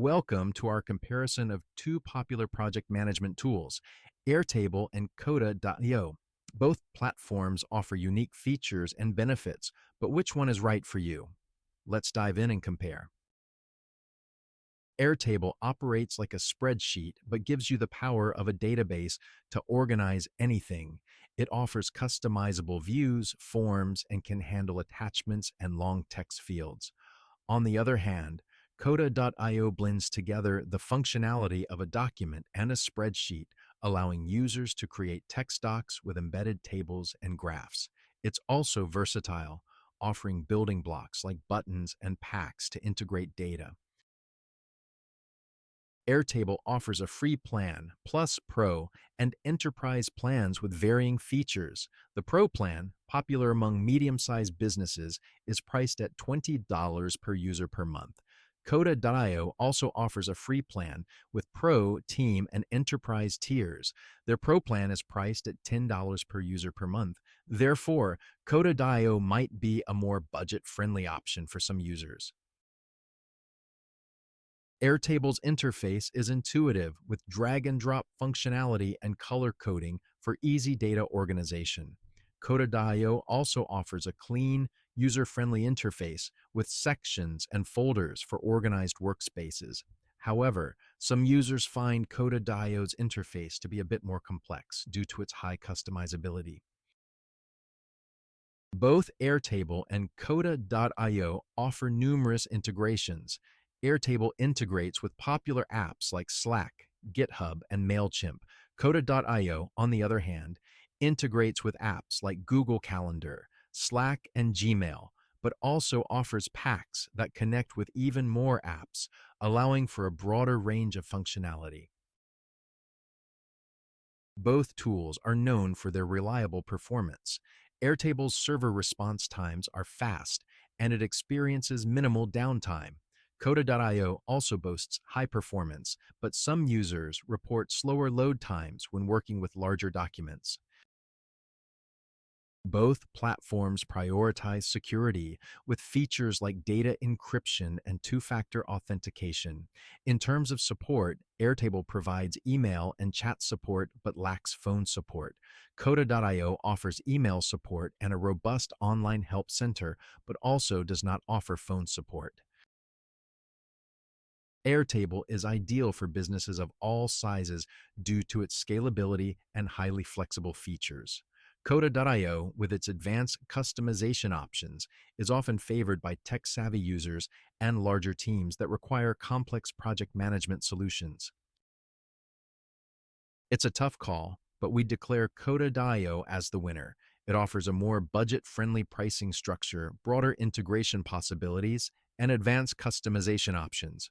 Welcome to our comparison of two popular project management tools, Airtable and coda.io. Both platforms offer unique features and benefits, but which one is right for you? Let's dive in and compare. Airtable operates like a spreadsheet but gives you the power of a database to organize anything. It offers customizable views, forms, and can handle attachments and long text fields. On the other hand, coda.io blends together the functionality of a document and a spreadsheet, allowing users to create text docs with embedded tables and graphs. It's also versatile, offering building blocks like buttons and packs to integrate data. Airtable offers a free plan, Plus Pro, and Enterprise plans with varying features. The Pro plan, popular among medium-sized businesses, is priced at $20 per user per month. Coda.io also offers a free plan with Pro, Team, and Enterprise tiers. Their Pro plan is priced at $10 per user per month. Therefore, Coda.io might be a more budget-friendly option for some users. Airtable's interface is intuitive with drag-and-drop functionality and color coding for easy data organization. Coda.io also offers a clean, user-friendly interface with sections and folders for organized workspaces. However, some users find Coda.io's interface to be a bit more complex due to its high customizability. Both Airtable and coda.io offer numerous integrations. Airtable integrates with popular apps like Slack, GitHub, and MailChimp. Coda.io, on the other hand, integrates with apps like Google Calendar, Slack, and Gmail, but also offers packs that connect with even more apps, allowing for a broader range of functionality. Both tools are known for their reliable performance. Airtable's server response times are fast, and it experiences minimal downtime. Coda.io also boasts high performance, but some users report slower load times when working with larger documents. Both platforms prioritize security with features like data encryption and two-factor authentication. In terms of support, Airtable provides email and chat support but lacks phone support. Coda.io offers email support and a robust online help center but also does not offer phone support. Airtable is ideal for businesses of all sizes due to its scalability and highly flexible features. Coda.io, with its advanced customization options, is often favored by tech-savvy users and larger teams that require complex project management solutions. It's a tough call, but we declare coda.io as the winner. It offers a more budget-friendly pricing structure, broader integration possibilities, and advanced customization options.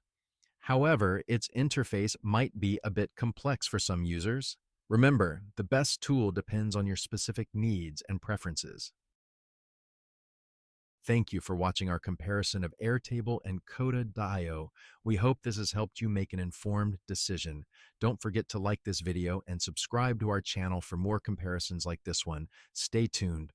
However, its interface might be a bit complex for some users. Remember, the best tool depends on your specific needs and preferences. Thank you for watching our comparison of Airtable and coda.io. We hope this has helped you make an informed decision. Don't forget to like this video and subscribe to our channel for more comparisons like this one. Stay tuned.